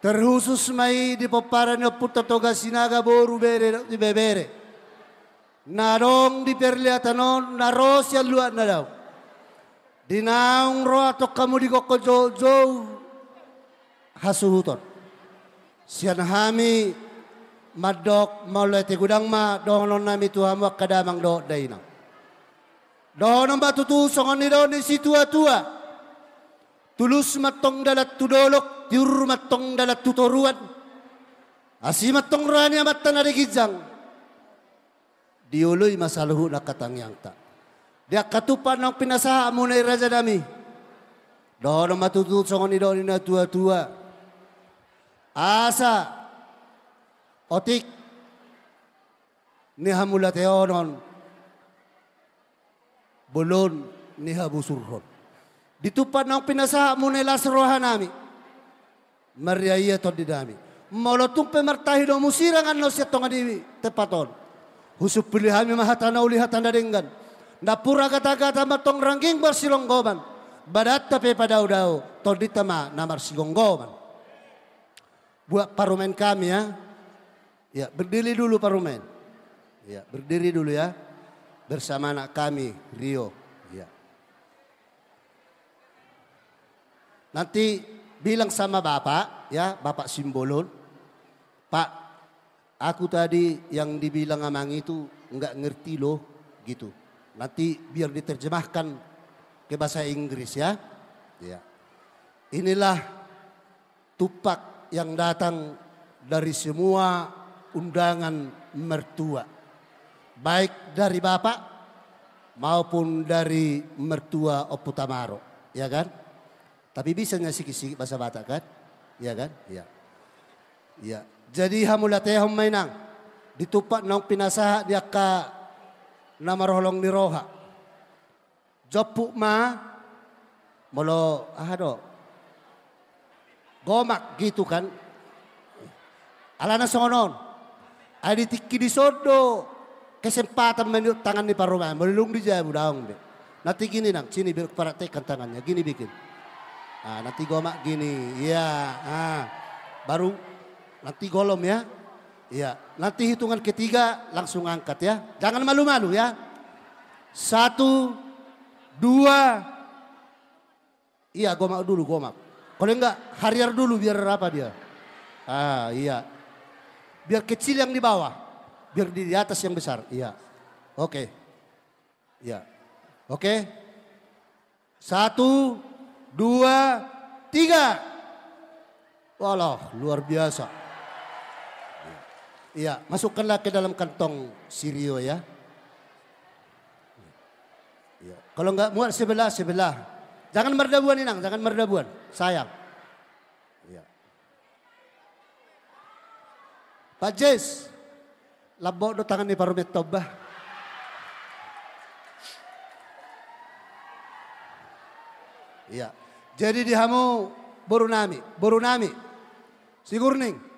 Terkhusus mai di paparan na puta toga sinaga boru bere di bebere. Narong di perliatanon narosya luat na daw. Dinaung ro ato kamu di koko jo hasuhuton. Sian hami madok maulete gudang ma dohonon nami tuhamu kadamang do daina. Dohonon batutu songon ni do ni situa-tua. Tulus matong dalat tudolok, tiur matong dalat tutoruan. Asi matong rani amat tanah gijang. Diului masaluhu na katangyang ta. Dia katupan ng pinasaha mo na iraja dami. Doon ang matutulsong ni doon na tua-tua. Asa, otik, ni hamulateonon, bulon ni habusurhon. Ditupan ng pinasaha mo na ilasrohan nami. Mariaya to di dami. Malotong pemertahi do musirang ano siya tong adiwi. Tepaton. Husup pilihami mahatana ulihatan dadenggan. Napura kata-kata matong rangging barsilonggoman. Badat tapi padau-dau. Toditama namar silonggoman. Buat parumen kami ya. Ya berdiri dulu parumen. Ya berdiri dulu ya. Bersama anak kami Rio. Ya. Nanti bilang sama bapak ya. Bapak Simbolon. Pak, aku tadi yang dibilang amang itu enggak ngerti loh gitu. Nanti biar diterjemahkan ke bahasa Inggris ya. Ya. Inilah tupak yang datang dari semua undangan mertua. Baik dari bapak maupun dari mertua Oputamaro. Ya kan? Tapi bisa nggak sih bahasa Batak kan? Ya kan? Ya. Ya. Jadi hamulatehom mainang. Ditupak nang pinasaha dia ka namarholong ni roha. Jopuk ma molo do. Gomak gitu kan. Alana songonon. Adi tiki di sodo. Kesempatan menurut tangan ni paroma. Melung di jabu daung be. Nanti gini nang. Sini biar praktekkan tangannya. Gini bikin. Ah, nanti gomak gini. Iya. Ah. Baru nanti golom ya. Iya, nanti hitungan ketiga langsung angkat ya. Jangan malu-malu ya. 1, 2. Iya, gomak dulu gomak. Kalau enggak hariar dulu biar apa dia. Ah, iya. Biar kecil yang di bawah. Biar di atas yang besar. Iya. Oke. Iya. Oke. 1, 2, 3. Walah, luar biasa. Iya, masukkanlah ke dalam kantong Sirio ya. Ya. Kalau enggak muat sebelah. Jangan merdabuan inang, jangan merdabuan. Sayang. Ya. Pak Jes, labok do tangan ni parumet tobah. Iya. Jadi dihamu boru nami. Sigurning.